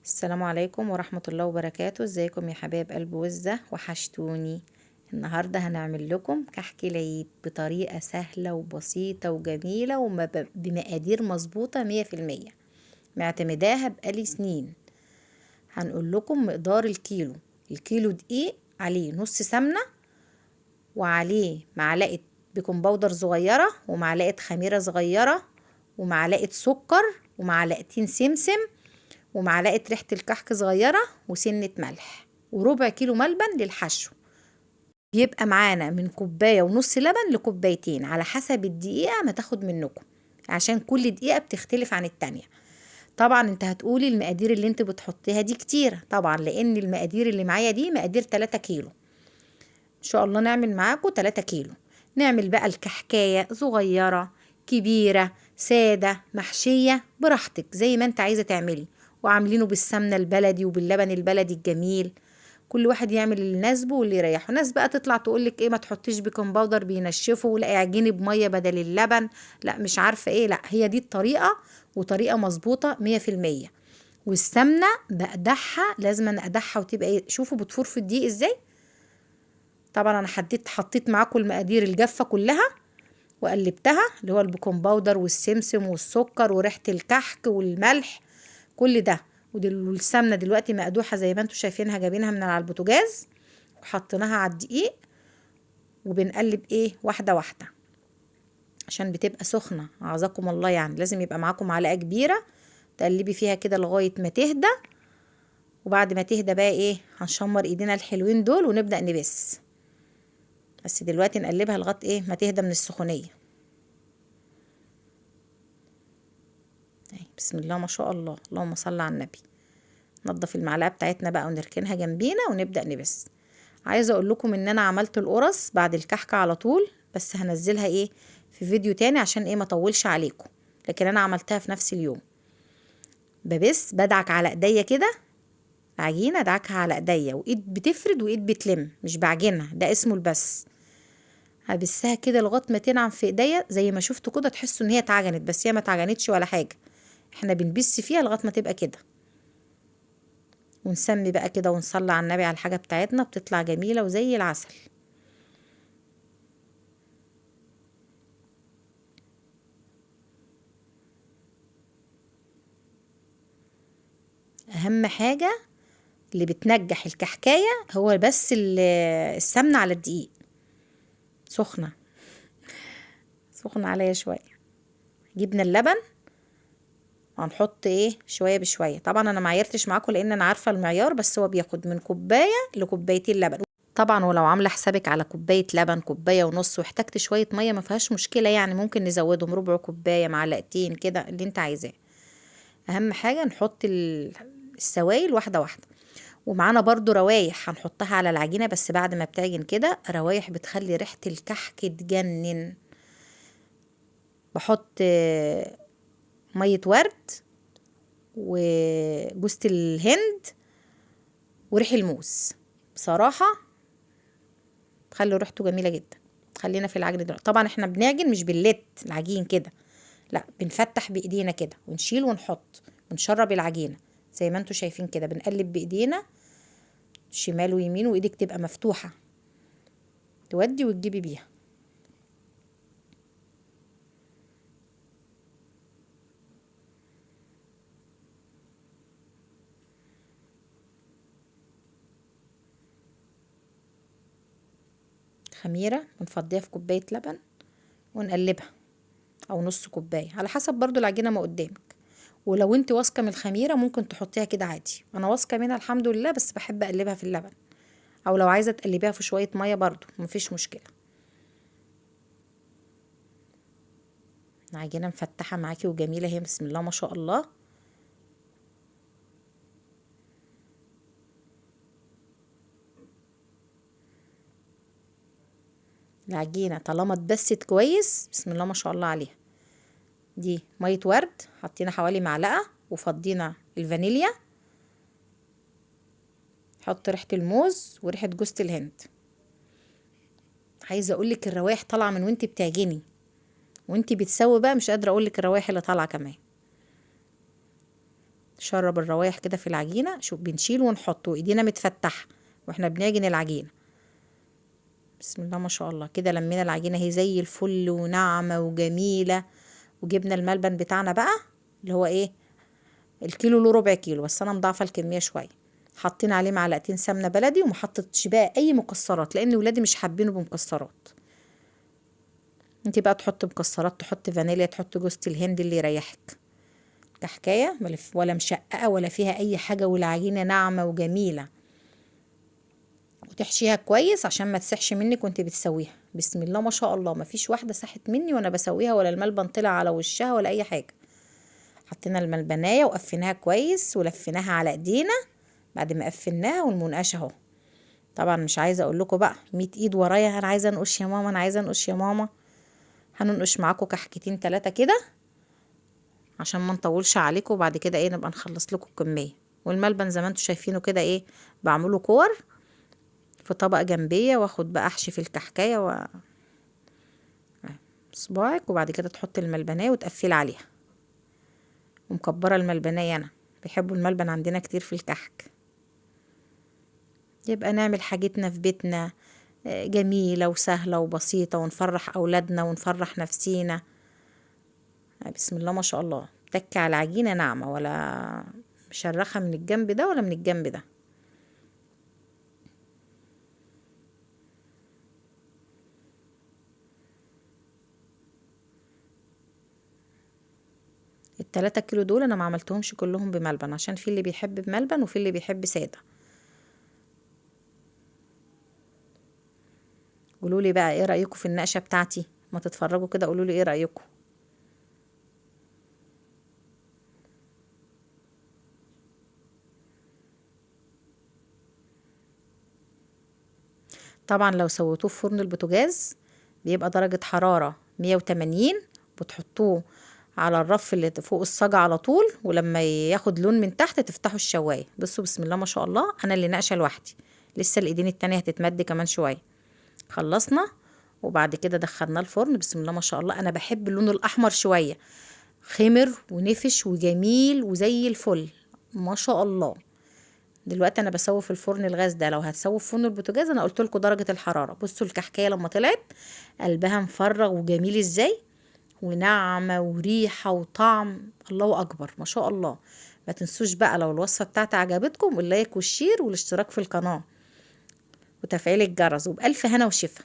السلام عليكم ورحمة الله وبركاته. ازيكم يا حبايب قلب وزة، وحشتوني. النهاردة هنعمل لكم كحك العيد بطريقة سهلة وبسيطة وجميلة بمقادير مظبوطة 100%، معتمداها بقالي سنين. هنقول لكم مقدار الكيلو دقيق، عليه نص سمنة، وعليه معلقة بيكنج باودر صغيرة، ومعلقة خميرة صغيرة، ومعلقة سكر، ومعلقتين سمسم، ومعلقة ريحة الكحك صغيرة، وسنة ملح، وربع كيلو ملبن للحشو. بيبقى معانا من كوباية ونص لبن لكوبايتين على حسب الدقيقة ما تاخد منكم، عشان كل دقيقة بتختلف عن التانية. طبعا انت هتقولي المقادير اللي انت بتحطيها دي كتيرة، طبعا لان المقادير اللي معايا دي مقادير 3 كيلو. ان شاء الله نعمل معاكم 3 كيلو. نعمل بقى الكحكاية صغيرة، كبيرة، سادة، محشية، براحتك زي ما انت عايزة تعملي. وعاملينه بالسمنة البلدي وباللبن البلدي الجميل. كل واحد يعمل اللي يناسبه واللي يريحه. ناس بقى تطلع تقولك ايه، ما تحطيش بيكنج باودر بينشفه، لا اعجني بمية بدل اللبن، لا مش عارفة ايه. لا، هي دي الطريقة، وطريقة مظبوطة 100%. والسمنة بقدحها، لازم انا اقدحها وتبقى ايه، شوفوا بتفور في الدقيق ازاي. طبعا انا حطيت معاكم المقادير الجافه كلها، وقلبتها، اللي هو البيكنج باودر والسمسم والسكر وريحه الكحك والملح، كل ده. والسمنه دلوقتي مقدوحه زي ما انتم شايفينها، جايبينها من على البوتاجاز وحطيناها على الدقيق، وبنقلب ايه، واحده واحده، عشان بتبقى سخنه عزكم الله. يعني لازم يبقى معاكم معلقه كبيره تقلبي فيها كده لغايه ما تهدى. وبعد ما تهدى بقى ايه، هنشمر ايدينا الحلوين دول ونبدا نبس. بس دلوقتي نقلبها لغايه ايه ما تهدى من السخونيه. بسم الله ما شاء الله، اللهم صل على النبي. نضف المعلقه بتاعتنا بقى ونركنها جنبينا ونبدا نبس. عايزه اقول لكم ان انا عملت القرص بعد الكحكه على طول، بس هنزلها ايه في فيديو تاني عشان ايه ما اطولش عليكم. لكن انا عملتها في نفس اليوم. ببس بدعك على ايديا كده، العجينه ادعكها على ايديا، وايد بتفرد وايد بتلم، مش بعجنها، ده اسمه البس. هبسها كده لغايه ما تنعم في ايديا زي ما شفتوا كده، تحسوا ان هي اتعجنت، بس هي ما اتعجنتش ولا حاجه. احنا بنبس فيها لغايه ما تبقى كده. ونسمي بقى كده ونصلي على النبي على الحاجة بتاعتنا، بتطلع جميلة وزي العسل. أهم حاجة اللي بتنجح الكحكاية هو بس السمنة على الدقيق. سخنة سخنة عليا شوية. جبنا اللبن وهنحط ايه شوية بشوية. طبعا انا معيرتش معاكم لان انا عارفة المعيار، بس هو بياخد من كوباية لكوبايتين لبن. طبعا ولو عاملة حسابك على كوباية لبن، كوباية ونص، واحتجت شوية مية ما فيهاش مشكلة، يعني ممكن نزودهم ربع كوباية، معلقتين كده اللي انت عايزاه. اهم حاجة نحط السوائل واحدة واحدة. ومعانا برضو روايح هنحطها على العجينة، بس بعد ما بتعجن كده، روايح بتخلي ريحة الكحك تجنن. بحط مية ورد، وجوزة الهند، وريح الموز. بصراحة بخلي ريحته جميلة جدا. خلينا في العجن دلوقتي. طبعا احنا بنعجن مش باللت العجين كده، لا بنفتح بايدينا كده ونشيل ونحط ونشرب العجينة زي ما انتوا شايفين كده. بنقلب بايدينا شمال ويمين، وايدك تبقى مفتوحة تودي وتجيبي بيها. خميرة بنفضيها في كوباية لبن ونقلبها، او نص كوباية على حسب برضو العجينة ما قدامك. ولو انت واثقة من الخميرة ممكن تحطيها كده عادي، انا واثقة منها الحمد لله، بس بحب اقلبها في اللبن. او لو عايزة تقلبيها في شوية مية برضو مفيش مشكلة. العجينة مفتحة معاكي وجميلة هي، بسم الله ما شاء الله. العجينة طالما اتبست كويس، بسم الله ما شاء الله عليها. دي مية ورد حطينا حوالي معلقة، وفضينا الفانيليا. حط ريحة الموز وريحة جوزة الهند. عايزة اقولك الروايح طالعة من وانت بتعجني، وانت بتسوي بقى مش قادرة اقولك الروايح اللي طالعة كمان. شرب الروايح كده في العجينة. شوف بنشيل ونحط وايدينا متفتحة واحنا بنعجن العجينة. بسم الله ما شاء الله. كده لمينا العجينة هي زي الفل وناعمة وجميلة. وجبنا الملبن بتاعنا بقى اللي هو ايه، الكيلو له ربع كيلو، بس انا مضاعفة الكمية شوية. حاطين عليه معلقتين سمنة بلدي، وما حطيتش بقى اي مكسرات لان ولادي مش حابينه بمكسرات. انتي بقى تحط مكسرات، تحط فانيليا، تحط جوز الهند اللي يريحك. كحكاية ولا مشققة ولا فيها اي حاجة، والعجينة ناعمة وجميلة. وتحشيها كويس عشان ما تسحش منك وانت بتسويها. بسم الله ما شاء الله، ما فيش واحدة سحت مني وانا بسويها، ولا الملبن طلع على وشها ولا اي حاجة. حطينا الملبناية وقفيناها كويس ولفيناها على ايدينا. بعد ما قفلناها والمنقاش اهو. طبعا مش عايزة اقول لكم بقى 100 ايد ورايا، انا عايزة انقش يا ماما، انا عايزة انقش يا ماما. هننقش معاكم كحكتين 3 كده عشان ما نطولش عليكم، وبعد كده ايه نبقى نخلص لكم الكمية. والملبن زي ما انتم شايفينه كده ايه، بعمله كور في طبق جنبيه، واخد بقى احشي في الكحكايه صباعك، وبعد كده تحط الملبنايه وتقفلي عليها. ومكبره الملبنايه، انا بيحبوا الملبن عندنا كتير في الكحك. يبقى نعمل حاجتنا في بيتنا جميله وسهله وبسيطه، ونفرح اولادنا ونفرح نفسينا. بسم الله ما شاء الله. تكي على العجينه ناعمه، ولا مشرخه من الجنب ده ولا من الجنب ده. ال3 كيلو دول انا ما عملتهمش كلهم بملبن، عشان في اللي بيحب بملبن وفي اللي بيحب ساده. قولوا لي بقى ايه رايكم في النقشه بتاعتي، ما تتفرجوا كده قولوا لي ايه رايكم. طبعا لو سويتوه في فرن البوتاجاز بيبقى درجه حراره 180، بتحطوه على الرف اللي فوق الصاجة على طول، ولما ياخد لون من تحت تفتحوا الشوايه. بصوا بسم الله ما شاء الله، انا اللي ناقشه لوحدي، لسه الايدين التانية هتتمد كمان شويه. خلصنا وبعد كده دخلناه الفرن. بسم الله ما شاء الله، انا بحب اللون الاحمر شويه، خمر ونفش وجميل وزي الفل ما شاء الله. دلوقتي انا بسوي في الفرن الغاز ده، لو هتسوي في فرن البوتاجاز انا قلت لكم درجه الحراره. بصوا الكحكايه لما طلعت قلبها مفرغ وجميل ازاي، وناعمه وريحه وطعم، الله اكبر ما شاء الله. ما تنسوش بقى لو الوصفه بتاعتي عجبتكم اللايك والشير والاشتراك في القناه وتفعيل الجرس، وبألف هنا وشفا.